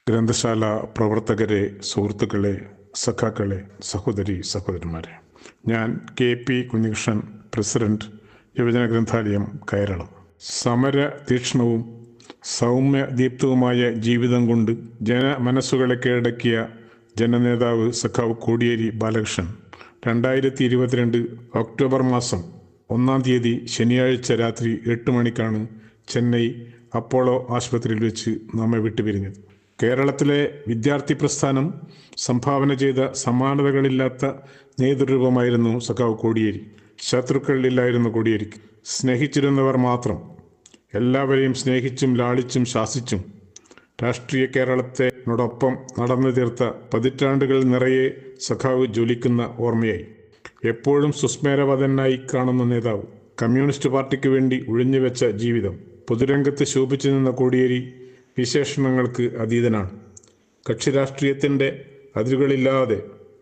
ഗ്രന്ഥശാല പ്രവർത്തകരെ, സുഹൃത്തുക്കളെ, സഖാക്കളെ, സഹോദരന്മാരെ, ഞാൻ KP കുഞ്ഞികൃഷ്ണൻ, പ്രസിഡന്റ്, യുവജന ഗ്രന്ഥാലയം, കേരളം. സമര തീക്ഷ്ണവും സൗമ്യദീപ്തവുമായ ജീവിതം കൊണ്ട് ജനമനസ്സുകളെ കീഴടക്കിയ ജനനേതാവ് സഖാവ് കോടിയേരി ബാലകൃഷ്ണൻ 2022 ഒക്ടോബർ മാസം 1-ാം തീയതി ശനിയാഴ്ച രാത്രി 8 മണിക്കാണ് ചെന്നൈ അപ്പോളോ ആശുപത്രിയിൽ വെച്ച് നമ്മെ വിട്ടുപിരിഞ്ഞത്. കേരളത്തിലെ വിദ്യാർത്ഥി പ്രസ്ഥാനം സംഭാവന ചെയ്ത സമാനതകളില്ലാത്ത നേതൃരൂപമായിരുന്നു സഖാവ് കോടിയേരി. ശത്രുക്കളില്ലായിരുന്നു കോടിയേരിക്ക്. സ്നേഹിച്ചിരുന്നവർ മാത്രം. എല്ലാവരെയും സ്നേഹിച്ചും ലാളിച്ചും ശാസിച്ചും രാഷ്ട്രീയ കേരളത്തിനോടൊപ്പം നടന്നു തീർത്ത പതിറ്റാണ്ടുകൾ നിറയെ സഖാവ് ജ്വലിക്കുന്ന ഓർമ്മയായി. എപ്പോഴും സുസ്മേരവദനായി കാണുന്ന നേതാവ്. കമ്മ്യൂണിസ്റ്റ് പാർട്ടിക്ക് വേണ്ടി ഒഴിഞ്ഞുവെച്ച ജീവിതം. പൊതുരംഗത്ത് ശോഭിച്ചു നിന്ന കോടിയേരി വിശേഷണങ്ങൾക്ക് അതീതനാണ്. കക്ഷി രാഷ്ട്രീയത്തിൻ്റെ അതിരുകളില്ലാതെ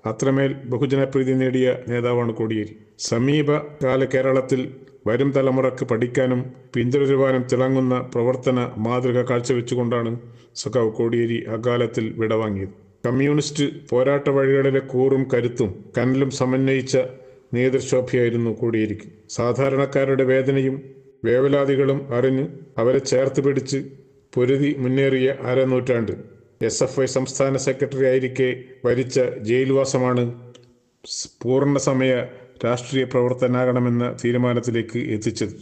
അത്രമേൽ ബഹുജനപ്രീതി നേടിയ നേതാവാണ് കോടിയേരി. സമീപകാല കേരളത്തിൽ വരും തലമുറക്ക് പഠിക്കാനും പിന്തുടരുവാനും തിളങ്ങുന്ന പ്രവർത്തന മാതൃക കാഴ്ചവെച്ചുകൊണ്ടാണ് സഖാവ് കോടിയേരി അകാലത്തിൽ വിടവാങ്ങിയത്. കമ്മ്യൂണിസ്റ്റ് പോരാട്ട വഴികളിലെ കൂറും കരുത്തും കനലും സമന്വയിച്ച നേതൃശോഭയായിരുന്നു കോടിയേരിക്ക്. സാധാരണക്കാരുടെ വേദനയും വേവലാതികളും അറിഞ്ഞ് അവരെ ചേർത്ത് പിടിച്ച് പൊരുതി മുന്നേറിയ അരനൂറ്റാണ്ട്. SFI സംസ്ഥാന സെക്രട്ടറി ആയിരിക്കെ വരിച്ച ജയിൽവാസമാണ് പൂർണ്ണസമയ രാഷ്ട്രീയ പ്രവർത്തനാകണമെന്ന തീരുമാനത്തിലേക്ക് എത്തിച്ചത്.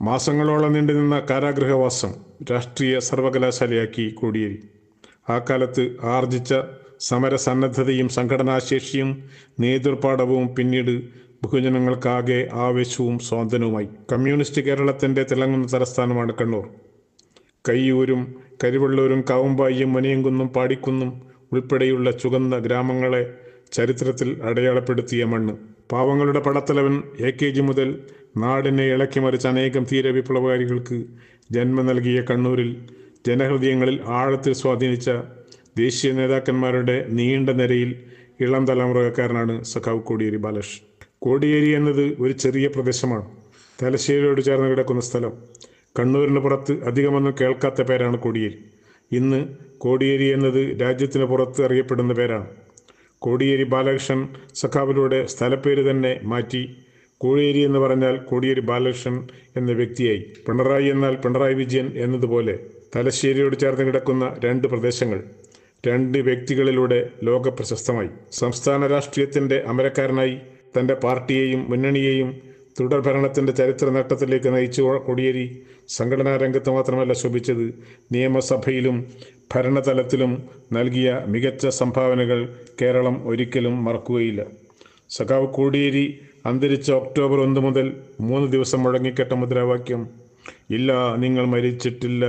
മാസങ്ങളോളം നീണ്ടുനിന്ന കാരാഗൃഹവാസം രാഷ്ട്രീയ സർവകലാശാലയാക്കി കോടിയേരി. ആ കാലത്ത് ആർജിച്ച സമരസന്നദ്ധതയും സംഘടനാശേഷിയും നേതൃപാഠവും പിന്നീട് ബഹുജനങ്ങൾക്കാകെ ആവേശവും സ്വാതന്ത്ര്യവുമായി. കമ്മ്യൂണിസ്റ്റ് കേരളത്തിൻ്റെ തിളങ്ങുന്ന തലസ്ഥാനമാണ് കണ്ണൂർ. കയ്യൂരും കരിവെള്ളൂരും കാവുമ്പായിയും മുനയംകുന്നും പാടിക്കുന്നും ഉൾപ്പെടെയുള്ള ചുവന്ന ഗ്രാമങ്ങളെ ചരിത്രത്തിൽ അടയാളപ്പെടുത്തിയ മണ്ണ്. പാവങ്ങളുടെ പടത്തലവൻ AKG മുതൽ നാടിനെ ഇളക്കിമറിച്ച അനേകം ധീര വിപ്ലവകാരികൾക്ക് ജന്മം നൽകിയ കണ്ണൂരിൽ ജനഹൃദയങ്ങളിൽ ആഴത്തിൽ സ്വാധീനിച്ച ദേശീയ നേതാക്കന്മാരുടെ നീണ്ട നിരയിൽ ഇളം തലമുറക്കാരനാണ് സഖാവ് കോടിയേരി ബാലകൃഷ്ണൻ. കോടിയേരി എന്നത് ഒരു ചെറിയ പ്രദേശമാണ്. തലശ്ശേരിയോട് ചേർന്ന് കിടക്കുന്ന സ്ഥലം. കണ്ണൂരിന് പുറത്ത് അധികമൊന്നും കേൾക്കാത്ത പേരാണ് കോടിയേരി. ഇന്ന് കോടിയേരി എന്നത് രാജ്യത്തിന് പുറത്ത് അറിയപ്പെടുന്ന പേരാണ്. കോടിയേരി ബാലകൃഷ്ണൻ സഖാവിലൂടെ സ്ഥലപ്പേര് തന്നെ മാറ്റി. കോടിയേരി എന്ന് പറഞ്ഞാൽ കോടിയേരി ബാലകൃഷ്ണൻ എന്ന വ്യക്തിയായി. പിണറായി എന്നാൽ പിണറായി വിജയൻ എന്നതുപോലെ തലശ്ശേരിയോട് ചേർന്ന് കിടക്കുന്ന 2 പ്രദേശങ്ങൾ 2 വ്യക്തികളിലൂടെ ലോക പ്രശസ്തമായി. സംസ്ഥാന രാഷ്ട്രീയത്തിൻ്റെ അമരക്കാരനായി തൻ്റെ പാർട്ടിയെയും മുന്നണിയെയും തുടർഭരണത്തിൻ്റെ ചരിത്ര നേട്ടത്തിലേക്ക് നയിച്ച കോടിയേരി സംഘടനാ രംഗത്ത് മാത്രമല്ല ശോഭിച്ചത്, നിയമസഭയിലും ഭരണതലത്തിലും നൽകിയ മികച്ച സംഭാവനകൾ കേരളം ഒരിക്കലും മറക്കുകയില്ല. സഖാവ് കോടിയേരി അന്തരിച്ച ഒക്ടോബർ 1 മുതൽ 3 ദിവസം മുഴങ്ങിക്കേട്ട മുദ്രാവാക്യം "ഇല്ല, നിങ്ങൾ മരിച്ചിട്ടില്ല,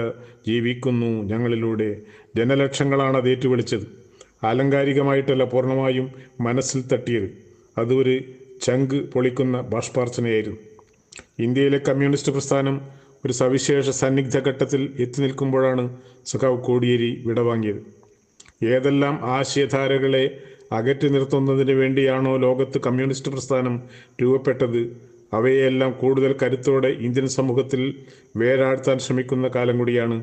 ജീവിക്കുന്നു ഞങ്ങളിലൂടെ" ജനലക്ഷങ്ങളാണ് അത് ഏറ്റുവിളിച്ചത്. ആലങ്കാരികമായിട്ടല്ല, പൂർണ്ണമായും മനസ്സിൽ തട്ടിയത്. അതൊരു ചങ്ക് പൊളിക്കുന്ന ബാഷ്പാർച്ചനയായിരുന്നു. ഇന്ത്യയിലെ കമ്മ്യൂണിസ്റ്റ് പ്രസ്ഥാനം ഒരു സവിശേഷ സന്നിഗ്ധ ഘട്ടത്തിൽ എത്തി നിൽക്കുമ്പോഴാണ് സഖാവ് കോടിയേരി വിടവാങ്ങിയത്. ഏതെല്ലാം ആശയധാരകളെ അകറ്റി നിർത്തുന്നതിന് വേണ്ടിയാണോ ലോകത്ത് കമ്മ്യൂണിസ്റ്റ് പ്രസ്ഥാനം രൂപപ്പെട്ടത്, അവയെല്ലാം കൂടുതൽ കരുത്തോടെ ഇന്ത്യൻ സമൂഹത്തിൽ വേരാഴ്ത്താൻ ശ്രമിക്കുന്ന കാലം കൂടിയാണ്.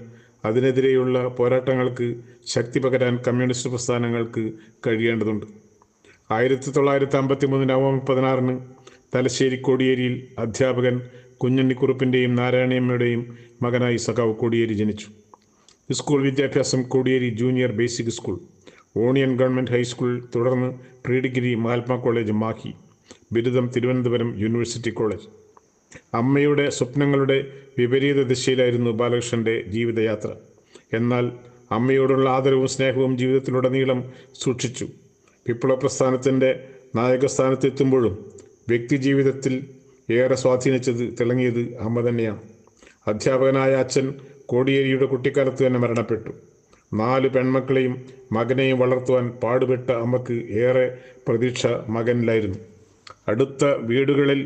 അതിനെതിരെയുള്ള പോരാട്ടങ്ങൾക്ക് ശക്തി പകരാൻ കമ്മ്യൂണിസ്റ്റ് പ്രസ്ഥാനങ്ങൾക്ക് കഴിയേണ്ടതുണ്ട്. 1953 നവംബർ 16 തലശ്ശേരി കോടിയേരിയിൽ അധ്യാപകൻ കുഞ്ഞുണ്ണിക്കുറുപ്പിൻ്റെയും നാരായണിയമ്മയുടെയും മകനായി സഖാവ് കോടിയേരി ജനിച്ചു. സ്കൂൾ വിദ്യാഭ്യാസം Kodiyeri junior basic school, Oniyan government high school, തുടർന്ന് pre degree Mahatma college Mahe, ബിരുദം തിരുവനന്തപുരം യൂണിവേഴ്സിറ്റി കോളേജ്. അമ്മയുടെ സ്വപ്നങ്ങളുടെ വിപരീത ദിശയിലായിരുന്നു ബാലകൃഷ്ണൻ്റെ ജീവിതയാത്ര. എന്നാൽ അമ്മയോടുള്ള ആദരവും സ്നേഹവും ജീവിതത്തിലുടനീളം സൂക്ഷിച്ചു. വിപ്ലവ പ്രസ്ഥാനത്തിൻ്റെ നായകസ്ഥാനത്തെത്തുമ്പോഴും വ്യക്തിജീവിതത്തിൽ ഏറെ സ്വാധീനിച്ചത് തിളങ്ങിയത് അമ്മ തന്നെയാണ്. അധ്യാപകനായ അച്ഛൻ കോടിയേരിയുടെ കുട്ടിക്കാലത്ത് തന്നെ മരണപ്പെട്ടു. 4 പെൺമക്കളെയും മകനെയും വളർത്തുവാൻ പാടുപെട്ട അമ്മക്ക് ഏറെ പ്രതീക്ഷ മകനിലായിരുന്നു. അടുത്ത വീടുകളിൽ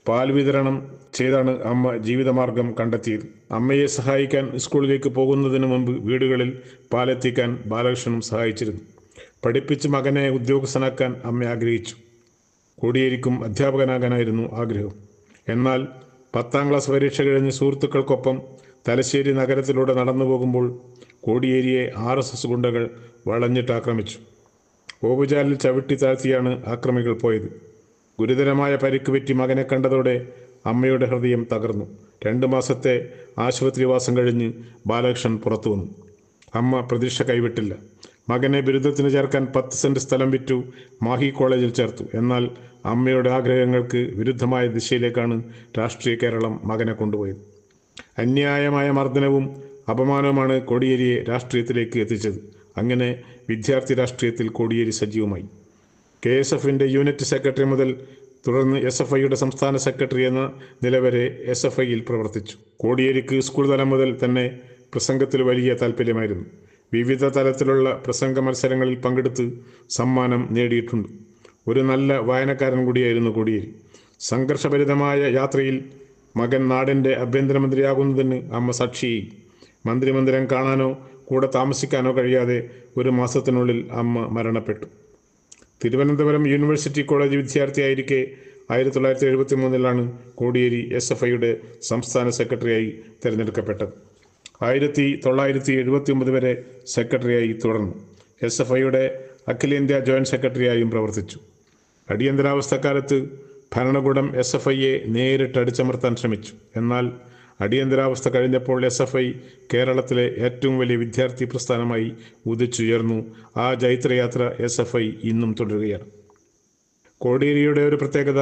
പാൽ വിതരണം ചെയ്താണ് അമ്മ ജീവിതമാർഗം കണ്ടെത്തിയത്. അമ്മയെ സഹായിക്കാൻ സ്കൂളിലേക്ക് പോകുന്നതിന് മുമ്പ് വീടുകളിൽ പാലെത്തിക്കാൻ ബാലകൃഷ്ണനും സഹായിച്ചിരുന്നു. പഠിപ്പിച്ച് മകനെ ഉദ്യോഗസ്ഥനാക്കാൻ അമ്മ ആഗ്രഹിച്ചു. കോടിയേരിക്കും അധ്യാപകനാകാനായിരുന്നു ആഗ്രഹം. എന്നാൽ 10ാം ക്ലാസ് പരീക്ഷ കഴിഞ്ഞ് സുഹൃത്തുക്കൾക്കൊപ്പം തലശ്ശേരി നഗരത്തിലൂടെ നടന്നു പോകുമ്പോൾ കോടിയേരിയെ RSS ഗുണ്ടകൾ വളഞ്ഞിട്ട് ആക്രമിച്ചു. ഓവുചാലിൽ ചവിട്ടി താഴ്ത്തിയാണ് ആക്രമികൾ പോയത്. ഗുരുതരമായ പരിക്ക് പറ്റി മകനെ കണ്ടതോടെ അമ്മയുടെ ഹൃദയം തകർന്നു. 2 മാസത്തെ ആശുപത്രിവാസം കഴിഞ്ഞ് ബാലകൃഷ്ണൻ പുറത്തു വന്നു. അമ്മ പ്രതീക്ഷ കൈവിട്ടില്ല. മകനെ ബിരുദത്തിന് ചേർക്കാൻ 10 സെന്റ് സ്ഥലം വിറ്റു മാഹി കോളേജിൽ ചേർത്തു. എന്നാൽ അമ്മയുടെ ആഗ്രഹങ്ങൾക്ക് വിരുദ്ധമായ ദിശയിലേക്കാണ് രാഷ്ട്രീയ കേരളം മകനെ കൊണ്ടുപോയത്. അന്യായമായ മർദ്ദനവും അപമാനവുമാണ് കോടിയേരിയെ രാഷ്ട്രീയത്തിലേക്ക് എത്തിച്ചത്. അങ്ങനെ വിദ്യാർത്ഥി രാഷ്ട്രീയത്തിൽ കോടിയേരി സജീവമായി. KSFന്റെ യൂണിറ്റ് സെക്രട്ടറി മുതൽ തുടർന്ന് SFIയുടെ സംസ്ഥാന സെക്രട്ടറി എന്ന നില വരെ SFIയിൽ പ്രവർത്തിച്ചു. കോടിയേരിക്ക് സ്കൂൾ തലം മുതൽ തന്നെ പ്രസംഗത്തിൽ വലിയ താല്പര്യമായിരുന്നു. വിവിധ തലത്തിലുള്ള പ്രസംഗ മത്സരങ്ങളിൽ പങ്കെടുത്ത് സമ്മാനം നേടിയിട്ടുണ്ട്. ഒരു നല്ല വായനക്കാരൻ കൂടിയായിരുന്നു കോടിയേരി. സംഘർഷഭരിതമായ യാത്രയിൽ മകൻ നാടിൻ്റെ ആഭ്യന്തരമന്ത്രിയാകുന്നതിന് അമ്മ സാക്ഷിയായി. മന്ത്രിമന്ദിരം കാണാനോ കൂടെ താമസിക്കാനോ കഴിയാതെ 1 മാസത്തിനുള്ളിൽ അമ്മ മരണപ്പെട്ടു. തിരുവനന്തപുരം യൂണിവേഴ്സിറ്റി കോളേജ് വിദ്യാർത്ഥിയായിരിക്കെ 1973 കോടിയേരി SFIയുടെ സംസ്ഥാന സെക്രട്ടറിയായി തിരഞ്ഞെടുക്കപ്പെട്ടത്. 1979 വരെ സെക്രട്ടറിയായി തുടർന്നു. SFIയുടെ അഖിലേന്ത്യാ ജോയിന്റ് സെക്രട്ടറിയായും പ്രവർത്തിച്ചു. അടിയന്തരാവസ്ഥക്കാലത്ത് ഭരണകൂടം SFIയെ നേരിട്ട് അടിച്ചമർത്താൻ ശ്രമിച്ചു. എന്നാൽ അടിയന്തരാവസ്ഥ കഴിഞ്ഞപ്പോൾ SFI കേരളത്തിലെ ഏറ്റവും വലിയ വിദ്യാർത്ഥി പ്രസ്ഥാനമായി ഉദിച്ചുയർന്നു. ആ ജൈത്രയാത്ര SFI ഇന്നും തുടരുകയാണ്. കോടിയേരിയുടെ ഒരു പ്രത്യേകത,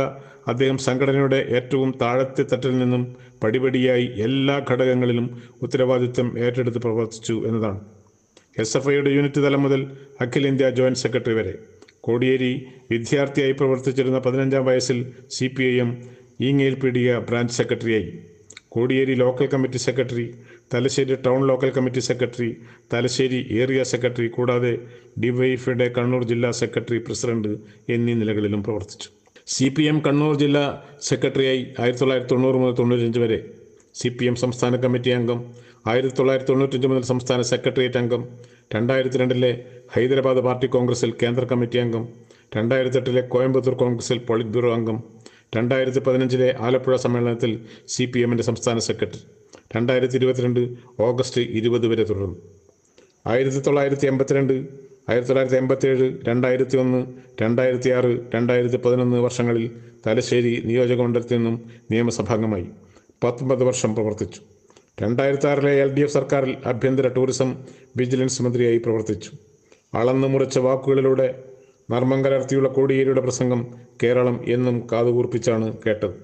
അദ്ദേഹം സംഘടനയുടെ ഏറ്റവും താഴത്തെ തട്ടിൽ നിന്നും പടിപടിയായി എല്ലാ ഘടകങ്ങളിലും ഉത്തരവാദിത്വം ഏറ്റെടുത്ത് പ്രവർത്തിച്ചു എന്നതാണ്. SFIയുടെ യൂണിറ്റ് തലം മുതൽ അഖിലേന്ത്യാ ജോയിന്റ് സെക്രട്ടറി വരെ. കോടിയേരി വിദ്യാർത്ഥിയായി പ്രവർത്തിച്ചിരുന്ന 15-ാം വയസ്സിൽ CPIM ഈങ്ങേൽപീടിക ബ്രാഞ്ച് സെക്രട്ടറിയായി. Kodiyeri local committee secretary, Thalassery town local committee secretary, Thalassery area secretary, കൂടാതെ DYFIയുടെ കണ്ണൂർ ജില്ലാ സെക്രട്ടറി പ്രസിഡന്റ് എന്നീ നിലകളിലും പ്രവർത്തിച്ചു. CPM കണ്ണൂർ ജില്ലാ സെക്രട്ടറിയായി 1990 മുതൽ 95 വരെ. CPM സംസ്ഥാന കമ്മിറ്റി അംഗം, 1995 മുതൽ സംസ്ഥാന സെക്രട്ടേറിയറ്റ് അംഗം, 2002 ഹൈദരാബാദ് പാർട്ടി കോൺഗ്രസിൽ കേന്ദ്ര കമ്മിറ്റി അംഗം, 2008 കോയമ്പത്തൂർ കോൺഗ്രസിൽ പോളിറ്റ് ബ്യൂറോ അംഗം, 2015 ആലപ്പുഴ സമ്മേളനത്തിൽ CPMന്റെ സംസ്ഥാന സെക്രട്ടറി, 2022 ഓഗസ്റ്റ് 20 വരെ തുടർന്നു. 1982, 1987, 2001, 2006, 2011 വർഷങ്ങളിൽ തലശ്ശേരി നിയോജകമണ്ഡലത്തിൽ നിന്നും നിയമസഭാംഗമായി 19 വർഷം പ്രവർത്തിച്ചു. 2006 LDF സർക്കാരിൽ ആഭ്യന്തര ടൂറിസം വിജിലൻസ് മന്ത്രിയായി പ്രവർത്തിച്ചു. അളന്നു മുറിച്ച വാക്കുകളിലൂടെ നർമ്മം കലർത്തിയുള്ള കോടിയേരിയുടെ പ്രസംഗം കേരളം എന്നും കാതുകൂർപ്പിച്ചാണ് കേട്ടത്.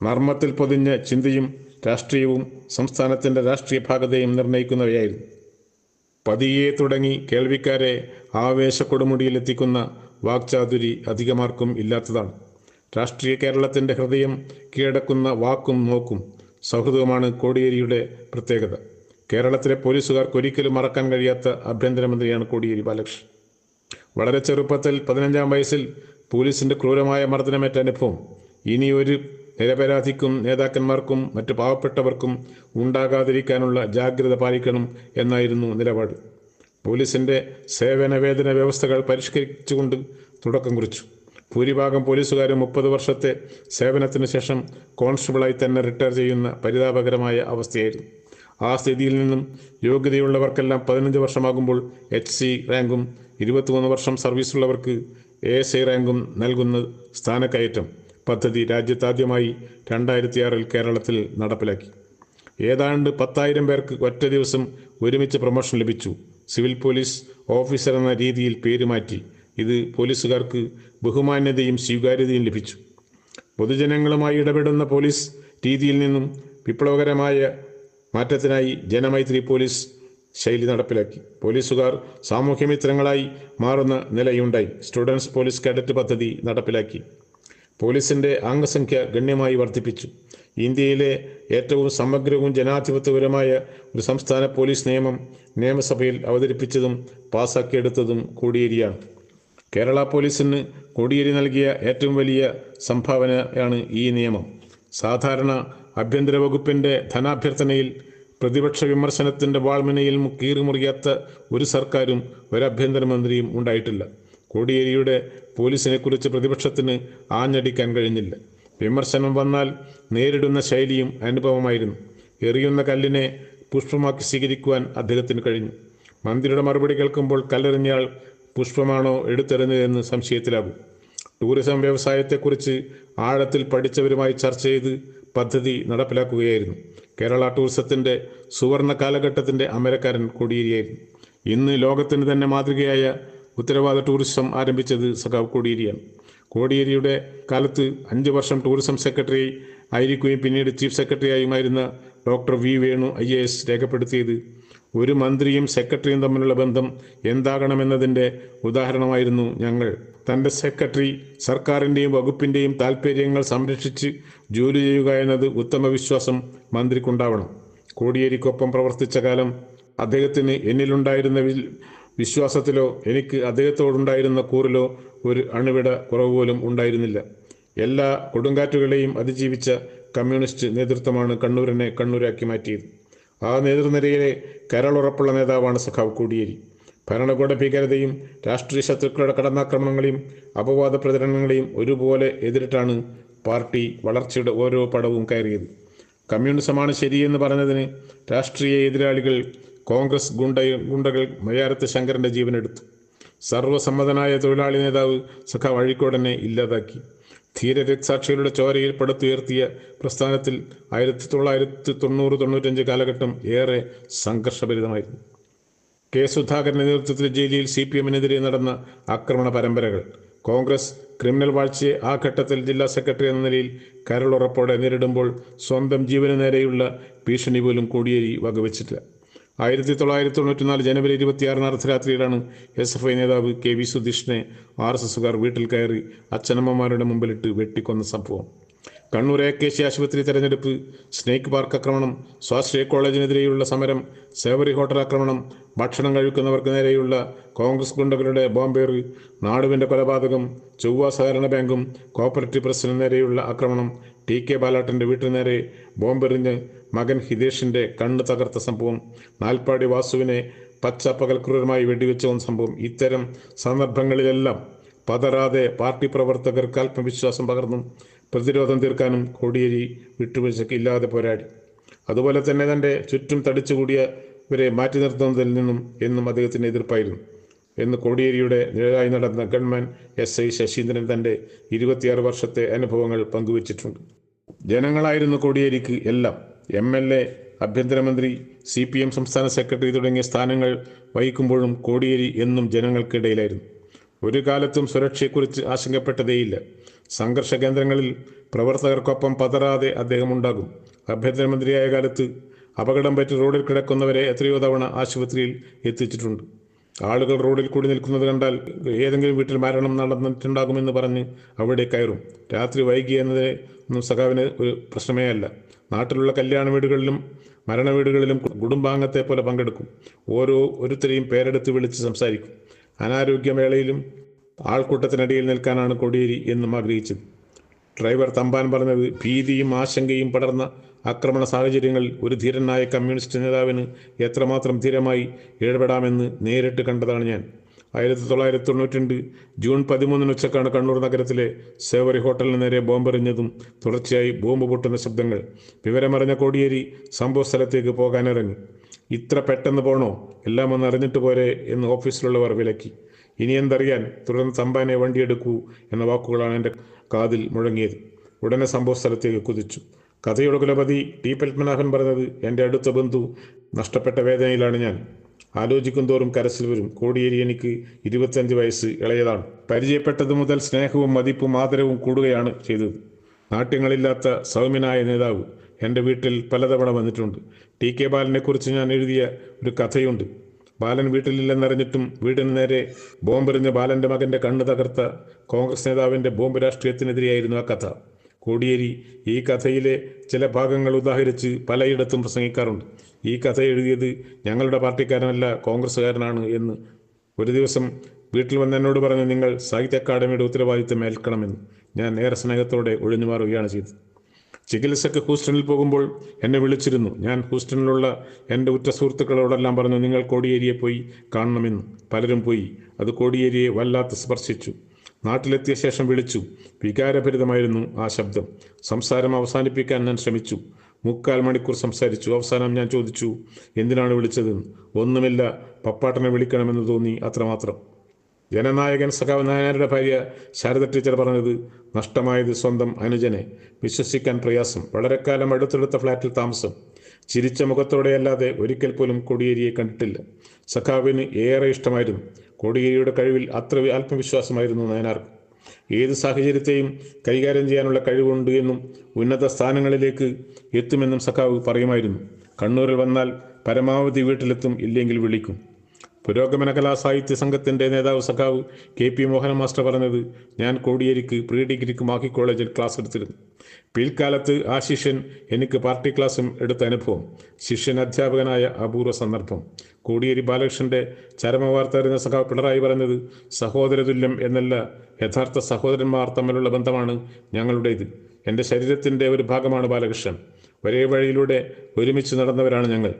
നർമ്മത്തിൽ പൊതിഞ്ഞ ചിന്തയും രാഷ്ട്രീയവും സംസ്ഥാനത്തിൻ്റെ രാഷ്ട്രീയ ഭാഗതയും നിർണ്ണയിക്കുന്നവയായിരുന്നു. പതിയെ തുടങ്ങി കേൾവിക്കാരെ ആവേശക്കൊടുമുടിയിലെത്തിക്കുന്ന വാക്ചാതുരി അധികമാർക്കും ഇല്ലാത്തതാണ്. രാഷ്ട്രീയ കേരളത്തിൻ്റെ ഹൃദയം കീഴടക്കുന്ന വാക്കും നോക്കും സൗഹൃദവുമാണ് കോടിയേരിയുടെ പ്രത്യേകത. കേരളത്തിലെ പോലീസുകാർക്ക് ഒരിക്കലും മറക്കാൻ കഴിയാത്ത ആഭ്യന്തരമന്ത്രിയാണ് കോടിയേരി ബാലകൃഷ്ണൻ. വളരെ ചെറുപ്പത്തിൽ 15-ാം വയസ്സിൽ പോലീസിൻ്റെ ക്രൂരമായ മർദ്ദനമേറ്റ അനുഭവം ഇനിയൊരു നിരപരാധിക്കും നേതാക്കന്മാർക്കും മറ്റു പാവപ്പെട്ടവർക്കും ഉണ്ടാകാതിരിക്കാനുള്ള ജാഗ്രത പാലിക്കണം എന്നായിരുന്നു നിലപാട്. പോലീസിൻ്റെ സേവന വേതന വ്യവസ്ഥകൾ പരിഷ്കരിച്ചുകൊണ്ട് തുടക്കം കുറിച്ചു. ഭൂരിഭാഗം പോലീസുകാരും 30 വർഷത്തെ സേവനത്തിന് ശേഷം കോൺസ്റ്റബിളായി തന്നെ റിട്ടയർ ചെയ്യുന്ന പരിതാപകരമായ അവസ്ഥയായിരുന്നു. ആ സ്ഥിതിയിൽ നിന്നും യോഗ്യതയുള്ളവർക്കെല്ലാം 15 വർഷമാകുമ്പോൾ HC റാങ്കും 23 വർഷം സർവീസുള്ളവർക്ക് ASI റാങ്കും നൽകുന്ന സ്ഥാനക്കയറ്റം പദ്ധതി രാജ്യത്താദ്യമായി 2006 കേരളത്തിൽ നടപ്പിലാക്കി. ഏതാണ്ട് 10,000 പേർക്ക് ഒറ്റ ദിവസം ഒരുമിച്ച് പ്രൊമോഷൻ ലഭിച്ചു. സിവിൽ പോലീസ് ഓഫീസർ എന്ന രീതിയിൽ പേര് മാറ്റി. ഇത് പോലീസുകാർക്ക് ബഹുമാന്യതയും സ്വീകാര്യതയും ലഭിച്ചു. പൊതുജനങ്ങളുമായി ഇടപെടുന്ന പോലീസ് രീതിയിൽ നിന്നും വിപ്ലവകരമായ മാറ്റത്തിനായി ജനമൈത്രി പോലീസ് ശൈലി നടപ്പിലാക്കി. പോലീസുകാർ സാമൂഹ്യമിത്രങ്ങളായി മാറുന്ന നിലയുണ്ടായി. സ്റ്റുഡൻസ് പോലീസ് കാഡറ്റ് പദ്ധതി നടപ്പിലാക്കി. പോലീസിൻ്റെ അംഗസംഖ്യ ഗണ്യമായി വർദ്ധിപ്പിച്ചു. ഇന്ത്യയിലെ ഏറ്റവും സമഗ്രവും ജനാധിപത്യപരമായ ഒരു സംസ്ഥാന പോലീസ് നിയമം നിയമസഭയിൽ അവതരിപ്പിച്ചതും പാസാക്കിയെടുത്തതും കോടിയേരിയാണ്. കേരള പോലീസിന് കോടിയേരി നൽകിയ ഏറ്റവും വലിയ സംഭാവനയാണ് ഈ നിയമം. സാധാരണ ആഭ്യന്തര വകുപ്പിൻ്റെ ധനാഭ്യർത്ഥനയിൽ പ്രതിപക്ഷ വിമർശനത്തിൻ്റെ വാൾമുനയിൽ കീറിമുറിയാത്ത ഒരു സർക്കാരും ഒരു ആഭ്യന്തരമന്ത്രിയും ഉണ്ടായിട്ടില്ല. കോടിയേരിയുടെ പോലീസിനെക്കുറിച്ച് പ്രതിപക്ഷത്തിന് ആഞ്ഞടിക്കാൻ കഴിഞ്ഞില്ല. വിമർശനം വന്നാൽ നേരിടുന്ന ശൈലിയും അനുഭവമായിരുന്നു. എറിയുന്ന കല്ലിനെ പുഷ്പമാക്കി സ്വീകരിക്കുവാൻ അദ്ദേഹത്തിന് കഴിഞ്ഞു. മന്ത്രിയുടെ മറുപടി കേൾക്കുമ്പോൾ കല്ലെറിഞ്ഞയാൾ പുഷ്പമാണോ എടുത്തെറിഞ്ഞതെന്ന് സംശയത്തിലാകും. ടൂറിസം വ്യവസായത്തെക്കുറിച്ച് ആഴത്തിൽ പഠിച്ചവരുമായി ചർച്ച ചെയ്ത് പദ്ധതി നടപ്പിലാക്കുകയായിരുന്നു. കേരള ടൂറിസത്തിൻ്റെ സുവർണ കാലഘട്ടത്തിൻ്റെ അമരക്കാരൻ കോടിയേരിയായിരുന്നു. ഇന്ന് ലോകത്തിന് തന്നെ മാതൃകയായ ഉത്തരവാദ ടൂറിസം ആരംഭിച്ചത് സഖാവ് കോടിയേരിയാണ്. കോടിയേരിയുടെ കാലത്ത് 5 വർഷം ടൂറിസം സെക്രട്ടറി ആയിരിക്കുകയും പിന്നീട് ചീഫ് സെക്രട്ടറിയായുമായിരുന്ന ഡോക്ടർ വി വേണു IAS രേഖപ്പെടുത്തിയത് ഒരു മന്ത്രിയും സെക്രട്ടറിയും തമ്മിലുള്ള ബന്ധം എന്താകണമെന്നതിൻ്റെ ഉദാഹരണമായിരുന്നു ഞങ്ങൾ. തൻ്റെ സെക്രട്ടറി സർക്കാരിൻ്റെയും വകുപ്പിൻ്റെയും താൽപ്പര്യങ്ങൾ സംരക്ഷിച്ച് ജോലി ചെയ്യുക എന്നത് ഉത്തമ വിശ്വാസം മന്ത്രിക്കുണ്ടാവണം. കോടിയേരിക്കൊപ്പം പ്രവർത്തിച്ച കാലം അദ്ദേഹത്തിന് എന്നിലുണ്ടായിരുന്ന വിശ്വാസത്തിലോ എനിക്ക് അദ്ദേഹത്തോടുണ്ടായിരുന്ന കൂറിലോ ഒരു അണുവിട കുറവ് പോലും ഉണ്ടായിരുന്നില്ല. എല്ലാ കൊടുങ്കാറ്റുകളെയും അതിജീവിച്ച കമ്മ്യൂണിസ്റ്റ് നേതൃത്വമാണ് കണ്ണൂരിനെ കണ്ണൂരാക്കി മാറ്റിയത്. ആ നേതൃനിരയിലെ കരളുറപ്പുള്ള നേതാവാണ് സഖാവ് കോടിയേരി. ഭരണകൂട ഭീകരതയും രാഷ്ട്രീയ ശത്രുക്കളുടെ കടന്നാക്രമണങ്ങളെയും അപവാദ പ്രചരണങ്ങളെയും ഒരുപോലെ എതിരിട്ടാണ് പാർട്ടി വളർച്ചയുടെ ഓരോ പടവും കയറിയത്. കമ്മ്യൂണിസമാണ് ശരിയെന്ന് പറഞ്ഞതിന് രാഷ്ട്രീയ എതിരാളികൾ കോൺഗ്രസ് ഗുണ്ടകൾ മയ്യാരത്ത് ശങ്കരൻ്റെ ജീവനെടുത്തു. സർവ്വസമ്മതനായ തൊഴിലാളി നേതാവ് സഖാവ് അഴീക്കോടനെ ഇല്ലാതാക്കി. ധീരരക്തസാക്ഷികളുടെ ചോരയിൽ പടുത്തുയർത്തിയ പ്രസ്ഥാനത്തിൽ 1990-95 കാലഘട്ടം ഏറെ സംഘർഷഭരിതമായിരുന്നു. കെ സുധാകരൻ്റെ നേതൃത്വത്തിൽ ജയിലിൽ CPM-നെതിരെ നടന്ന ആക്രമണ പരമ്പരകൾ കോൺഗ്രസ് ക്രിമിനൽ വാഴ്ചയെ ആ ഘട്ടത്തിൽ ജില്ലാ സെക്രട്ടറി എന്ന നിലയിൽ കരളുറപ്പോടെ നേരിടുമ്പോൾ സ്വന്തം ജീവന് നേരെയുള്ള ഭീഷണി പോലും കോടിയേരി വകവെച്ചിട്ടില്ല. 1994 ജനുവരി 26 അർദ്ധരാത്രിയിലാണ് SFI നേതാവ് KV സുധീഷിനെ RSSകാർ വീട്ടിൽ കയറി അച്ഛനമ്മമാരുടെ മുമ്പിലിട്ട് വെട്ടിക്കൊന്ന സംഭവം. കണ്ണൂർ AKC ആശുപത്രി തെരഞ്ഞെടുപ്പ്, സ്നേക്ക് പാർക്ക് ആക്രമണം, സ്വാശ്രയ കോളേജിനെതിരെയുള്ള സമരം, സേവറി ഹോട്ടൽ ആക്രമണം, ഭക്ഷണം കഴിക്കുന്നവർക്ക് നേരെയുള്ള കോൺഗ്രസ് ഗുണ്ടകളുടെ ബോംബേറ്, നാടുവിൻ്റെ കൊലപാതകം, ചൊവ്വ സഹകരണ ബാങ്കും കോപ്പറേറ്റീവ് പ്രസിന് നേരെയുള്ള ആക്രമണം, TK ബാലാട്ടൻ്റെ വീട്ടിന് നേരെ ബോംബെറിഞ്ഞ് മകൻ ഹിതേഷിൻ്റെ കണ്ണ് തകർത്ത സംഭവം, നാൽപ്പാടി വാസുവിനെ പച്ച പകൽ ക്രൂരമായി വെടിവെച്ച സംഭവം. ഇത്തരം സന്ദർഭങ്ങളിലെല്ലാം പതറാതെ പാർട്ടി പ്രവർത്തകർക്ക് ആത്മവിശ്വാസം പകർന്നും പ്രതിരോധം തീർക്കാനും കോടിയേരി വിട്ടുവീഴ്ചയ്ക്ക് ഇല്ലാതെ പോരാടി. അതുപോലെ തന്നെ തൻ്റെ ചുറ്റും തടിച്ചുകൂടിയവരെ മാറ്റി നിർത്തുന്നതിൽ നിന്നും എന്നും അദ്ദേഹത്തിന് എതിർപ്പായിരുന്നു എന്ന് കോടിയേരിയുടെ നിഴലായി നടന്ന ഗൺമാൻ SI ശശീന്ദ്രൻ തൻ്റെ 26 വർഷത്തെ അനുഭവങ്ങൾ പങ്കുവച്ചിട്ടുണ്ട്. ജനങ്ങളായിരുന്നു കോടിയേരിക്ക് എല്ലാം. MLA, ആഭ്യന്തരമന്ത്രി, CPM സംസ്ഥാന സെക്രട്ടറി തുടങ്ങിയ സ്ഥാനങ്ങൾ വഹിക്കുമ്പോഴും കോടിയേരി എന്നും ജനങ്ങൾക്കിടയിലായിരുന്നു. ഒരു കാലത്തും സുരക്ഷയെക്കുറിച്ച് ആശങ്കപ്പെട്ടതേയില്ല. സംഘർഷ കേന്ദ്രങ്ങളിൽ പ്രവർത്തകർക്കൊപ്പം പതറാതെ അദ്ദേഹം ഉണ്ടാകും. ആഭ്യന്തരമന്ത്രിയായ കാലത്ത് അപകടം പറ്റി റോഡിൽ കിടക്കുന്നവരെ എത്രയോ തവണ ആശുപത്രിയിൽ എത്തിച്ചിട്ടുണ്ട്. ആളുകൾ റോഡിൽ കൂടി നിൽക്കുന്നത് കണ്ടാൽ ഏതെങ്കിലും വീട്ടിൽ മരണം നടന്നിട്ടുണ്ടാകുമെന്ന് പറഞ്ഞ് അവിടെ കയറും. രാത്രി വൈകി എന്നതൊന്നും സഖാവിന് ഒരു പ്രശ്നമേ അല്ല. നാട്ടിലുള്ള കല്യാണ വീടുകളിലും മരണ വീടുകളിലും കുടുംബാംഗത്തെ പോലെ പങ്കെടുക്കും. ഓരോരുത്തരെയും പേരെടുത്ത് വിളിച്ച് സംസാരിക്കും. അനാരോഗ്യമേളയിലും ആൾക്കൂട്ടത്തിനടിയിൽ നിൽക്കാനാണ് കോടിയേരി എന്നും ആഗ്രഹിച്ചത്. ഡ്രൈവർ തമ്പാൻ പറഞ്ഞത് ഭീതിയും ആശങ്കയും പടർന്ന ആക്രമണ സാഹചര്യങ്ങളിൽ ഒരു ധീരനായ കമ്മ്യൂണിസ്റ്റ് നേതാവിന് എത്രമാത്രം ധീരമായി ഇടപെടാമെന്ന് നേരിട്ട് കണ്ടതാണ് ഞാൻ. 1992 ജൂൺ 13 ഉച്ചക്കാണ് കണ്ണൂർ നഗരത്തിലെ സേവറി ഹോട്ടലിന് നേരെ ബോംബെറിഞ്ഞതും തുടർച്ചയായി ബോംബ് പൊട്ടുന്ന ശബ്ദങ്ങൾ. വിവരമറിഞ്ഞ കോടിയേരി സംഭവ സ്ഥലത്തേക്ക് പോകാനിറങ്ങി. ഇത്ര പെട്ടെന്ന് പോണോ, എല്ലാം ഒന്ന് അറിഞ്ഞിട്ട് പോരെ എന്ന് ഓഫീസിലുള്ളവർ വിലക്കി. ഇനി എന്തറിയാൻ, തുടർന്ന് തമ്പാനെ വണ്ടിയെടുക്കൂ എന്ന വാക്കുകളാണ് എൻ്റെ കാതിൽ മുഴങ്ങിയത്. ഉടനെ സംഭവ സ്ഥലത്തേക്ക് കുതിച്ചു. കഥയുടെ കുലപതി T. പത്മനാഭൻ പറഞ്ഞത് എൻ്റെ അടുത്ത ബന്ധു നഷ്ടപ്പെട്ട വേദനയിലാണ് ഞാൻ. ആലോചിക്കും തോറും കരച്ചിൽ വരും. കോടിയേരി എനിക്ക് 25 വയസ്സ് ഇളയതാണ്. പരിചയപ്പെട്ടതു മുതൽ സ്നേഹവും മതിപ്പും ആദരവും കൂടുകയാണ് ചെയ്തത്. നാട്യങ്ങളില്ലാത്ത സൗമ്യനായ നേതാവ് എൻ്റെ വീട്ടിൽ പലതവണ വന്നിട്ടുണ്ട്. TK ബാലനെക്കുറിച്ച് ഞാൻ എഴുതിയ ഒരു കഥയുണ്ട്. ബാലൻ വീട്ടിലില്ലെന്നറിഞ്ഞിട്ടും വീടിന് നേരെ ബോംബെറിഞ്ഞ ബാലൻ്റെ മകൻ്റെ കണ്ണ് തകർത്ത കോൺഗ്രസ് നേതാവിൻ്റെ ബോംബ് രാഷ്ട്രീയത്തിനെതിരെയായിരുന്നു ആ കഥ. കോടിയേരി ഈ കഥയിലെ ചില ഭാഗങ്ങൾ ഉദാഹരിച്ച് പലയിടത്തും പ്രസംഗിക്കാറുണ്ട്. ഈ കഥ എഴുതിയത് ഞങ്ങളുടെ പാർട്ടിക്കാരനല്ല, കോൺഗ്രസ്സുകാരനാണ് എന്ന്. ഒരു ദിവസം വീട്ടിൽ വന്ന് എന്നോട് പറഞ്ഞു, നിങ്ങൾ സാഹിത്യ അക്കാദമിയുടെ ഉത്തരവാദിത്തം ഏൽക്കണമെന്ന്. ഞാൻ ഏറെ സ്നേഹത്തോടെ ഒഴിഞ്ഞു മാറുകയാണ് ചെയ്തത്. ചികിത്സയ്ക്ക് ഹൂസ്റ്റണിൽ പോകുമ്പോൾ എന്നെ വിളിച്ചിരുന്നു. ഞാൻ ഹൂസ്റ്റണിലുള്ള എൻ്റെ ഉറ്റ സുഹൃത്തുക്കളോടെല്ലാം പറഞ്ഞു, നിങ്ങൾ കോടിയേരിയെ പോയി കാണണമെന്ന്. പലരും പോയി. അത് കോടിയേരിയെ വല്ലാതെ സ്പർശിച്ചു. നാട്ടിലെത്തിയ ശേഷം വിളിച്ചു. വികാരഭരിതമായിരുന്നു ആ ശബ്ദം. സംസാരം അവസാനിപ്പിക്കാൻ ഞാൻ ശ്രമിച്ചു. 3/4 മണിക്കൂർ സംസാരിച്ചു. അവസാനം ഞാൻ ചോദിച്ചു, എന്തിനാണ് വിളിച്ചതെന്ന്. ഒന്നുമില്ല, പപ്പാട്ടനെ വിളിക്കണമെന്ന് തോന്നി, അത്രമാത്രം. ജനനായകൻ സഖാവ് നായനാരുടെ ഭാര്യ ശാരദ ടീച്ചർ പറഞ്ഞത് നഷ്ടമായത് സ്വന്തം അനുജനെ. വിശ്വസിക്കാൻ പ്രയാസം. വളരെക്കാലം അടുത്തടുത്ത ഫ്ലാറ്റിൽ താമസം. ചിരിച്ച മുഖത്തോടെയല്ലാതെ ഒരിക്കൽ പോലും കോടിയേരിയെ കണ്ടിട്ടില്ല. സഖാവിന് ഏറെ ഇഷ്ടമായിരുന്നു. കോടിയേരിയുടെ കഴിവിൽ അത്ര ആത്മവിശ്വാസമായിരുന്നു നായനാർക്ക്. ഏത് സാഹചര്യത്തെയും കൈകാര്യം ചെയ്യാനുള്ള കഴിവുണ്ട് എന്നും ഉന്നത സ്ഥാനങ്ങളിലേക്ക് എത്തുമെന്നും സഖാവ് പറയുമായിരുന്നു. കണ്ണൂരിൽ വന്നാൽ പരമാവധി വീട്ടിലെത്തും, ഇല്ലെങ്കിൽ വിളിക്കും. പുരോഗമന കലാസാഹിത്യ സംഘത്തിൻ്റെ നേതാവ് സഖാവ് KP മോഹന മാസ്റ്റർ പറഞ്ഞത്, ഞാൻ കോടിയേരിക്ക് പ്രീ ഡിഗ്രിക്ക് മാഹി കോളേജിൽ ക്ലാസ് എടുത്തിരുന്നു. പിൽക്കാലത്ത് ആ ശിഷ്യൻ എനിക്ക് പാർട്ടി ക്ലാസ്സും എടുത്ത അനുഭവം. ശിഷ്യൻ അധ്യാപകനായ അപൂർവ സന്ദർഭം. കോടിയേരി ബാലകൃഷ്ണന്റെ ചരമവാർത്ത അറിഞ്ഞ സഖാവ് പിണറായി പറഞ്ഞത്, സഹോദരതുല്യം എന്നല്ല, യഥാർത്ഥ സഹോദരന്മാർ തമ്മിലുള്ള ബന്ധമാണ് ഞങ്ങളുടേത്. എൻ്റെ ശരീരത്തിൻ്റെ ഒരു ഭാഗമാണ് ബാലകൃഷ്ണൻ. ഒരേ വഴിയിലൂടെ ഒരുമിച്ച് നടന്നവരാണ് ഞങ്ങൾ.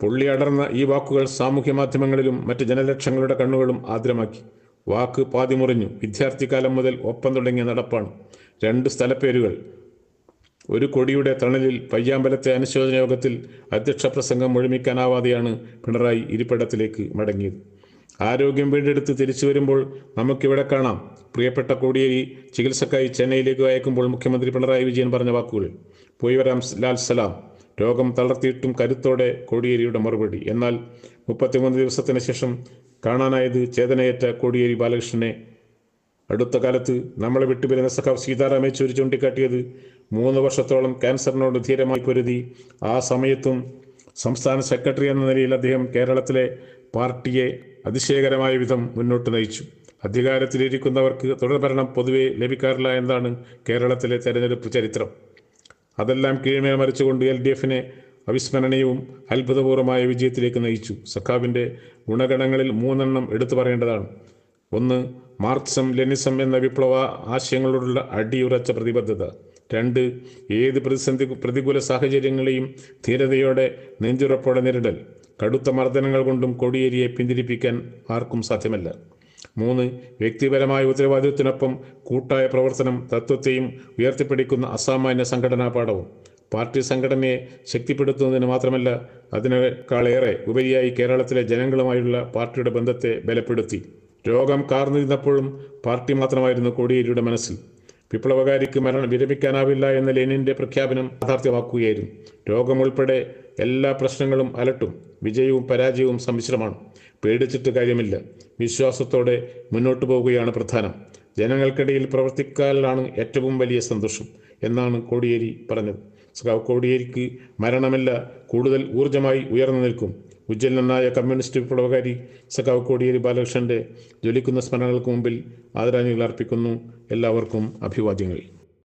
പുള്ളി അടർന്ന ഈ വാക്കുകൾ സാമൂഹ്യ മാധ്യമങ്ങളിലും മറ്റ് ജനലക്ഷങ്ങളുടെ കണ്ണുകളും ആദ്രമാക്കി. വാക്ക് പാതി മുറിഞ്ഞു. വിദ്യാർത്ഥിക്കാലം മുതൽ ഒപ്പം തുടങ്ങിയ നടപ്പാണ്. 2 സ്ഥലപ്പേരുകൾ. ഒരു കൊടിയുടെ തണലിൽ പയ്യാമ്പലത്തെ അനുശോചന യോഗത്തിൽ അധ്യക്ഷ പ്രസംഗം മുഴുമിക്കാനാവാതെയാണ് പിണറായി ഇരിപ്പിടത്തിലേക്ക് മടങ്ങിയത്. ആരോഗ്യം വീണ്ടെടുത്ത് തിരിച്ചു വരുമ്പോൾ നമുക്കിവിടെ കാണാം. പ്രിയപ്പെട്ട കോടിയേരി ചികിത്സക്കായി ചെന്നൈയിലേക്ക് അയക്കുമ്പോൾ മുഖ്യമന്ത്രി പിണറായി വിജയൻ പറഞ്ഞ വാക്കുകൾ. പോയി വരാം ലാൽ സലാം. രോഗം തളർത്തിയിട്ടും കരുത്തോടെ കോടിയേരിയുടെ മറുപടി. എന്നാൽ 33 ദിവസത്തിന് ശേഷം കാണാനായത് ചേതനയേറ്റ കോടിയേരി ബാലകൃഷ്ണനെ. അടുത്ത കാലത്ത് നമ്മളെ വിട്ടുപിരിഞ്ഞ സഖാവ് സീതാറാം യെച്ചൂരി ചൂണ്ടിക്കാട്ടിയത് 3 വർഷത്തോളം ക്യാൻസറിനോട് ധീരമായി പൊരുതി. ആ സമയത്തും സംസ്ഥാന സെക്രട്ടറി എന്ന നിലയിൽ അദ്ദേഹം കേരളത്തിലെ പാർട്ടിയെ അതിശയകരമായ വിധം മുന്നോട്ട് നയിച്ചു. അധികാരത്തിലിരിക്കുന്നവർക്ക് തുടർഭരണം പൊതുവെ ലഭിക്കാറില്ല എന്നതാണ് കേരളത്തിലെ തെരഞ്ഞെടുപ്പ് ചരിത്രം. അതെല്ലാം കീഴ്മേൽ മറിച്ചുകൊണ്ട് LDFനെ അവിസ്മരണീയവും അത്ഭുതപൂർവമായ വിജയത്തിലേക്ക് നയിച്ചു. സഖാവിൻ്റെ ഗുണഗണങ്ങളിൽ 3 എടുത്തു പറയേണ്ടതാണ്. 1. മാർക്സിസം ലെനിസം എന്ന വിപ്ലവ ആശയങ്ങളോടുള്ള അടിയുറച്ച പ്രതിബദ്ധത. 2. ഏത് പ്രതികൂല സാഹചര്യങ്ങളെയും ധീരതയോടെ നെഞ്ചുറപ്പോടെ നേരിടൽ. കടുത്ത മർദ്ദനങ്ങൾ കൊണ്ടും കോടിയേരിയെ പിന്തിരിപ്പിക്കാൻ ആർക്കും സാധ്യമല്ല. 3. വ്യക്തിപരമായ ഉത്തരവാദിത്വത്തിനൊപ്പം കൂട്ടായ പ്രവർത്തനം, തത്വത്തെയും ഉയർത്തിപ്പിടിക്കുന്ന അസാമാന്യ സംഘടനാ പാഠവും. പാർട്ടി സംഘടനയെ ശക്തിപ്പെടുത്തുന്നതിന് മാത്രമല്ല, അതിനേക്കാളേറെ ഉപരിയായി കേരളത്തിലെ ജനങ്ങളുമായുള്ള പാർട്ടിയുടെ ബന്ധത്തെ ബലപ്പെടുത്തി. രോഗം കാർന്നിരുന്നപ്പോഴും പാർട്ടി മാത്രമായിരുന്നു കോടിയേരിയുടെ മനസ്സിൽ. വിപ്ലവകാരിക്ക് വിരമിക്കാനാവില്ല എന്ന ലെനിൻ്റെ പ്രഖ്യാപനം യാഥാർത്ഥ്യമാക്കുകയായിരുന്നു. രോഗമുൾപ്പെടെ എല്ലാ പ്രശ്നങ്ങളും അലട്ടും. വിജയവും പരാജയവും സമ്മിശ്രമാണ്. പേടിച്ചിട്ട് കാര്യമില്ല. വിശ്വാസത്തോടെ മുന്നോട്ടു പോവുകയാണ് പ്രധാനം. ജനങ്ങൾക്കിടയിൽ പ്രവർത്തിക്കാനാണ് ഏറ്റവും വലിയ സന്തോഷം എന്നാണ് കോടിയേരി പറഞ്ഞത്. സഖാവ് കോടിയേരിക്ക് മരണമില്ല, കൂടുതൽ ഊർജമായി ഉയർന്നു നിൽക്കും. ഉജ്ജ്വലനായ കമ്മ്യൂണിസ്റ്റ് വിപ്ലവകാരി സഖാവ് കോടിയേരി ബാലകൃഷ്ണന്റെ ജ്വലിക്കുന്ന സ്മരണകൾക്ക് മുമ്പിൽ ആദരാഞ്ജലികൾ അർപ്പിക്കുന്നു. എല്ലാവർക്കും അഭിവാദ്യങ്ങൾ.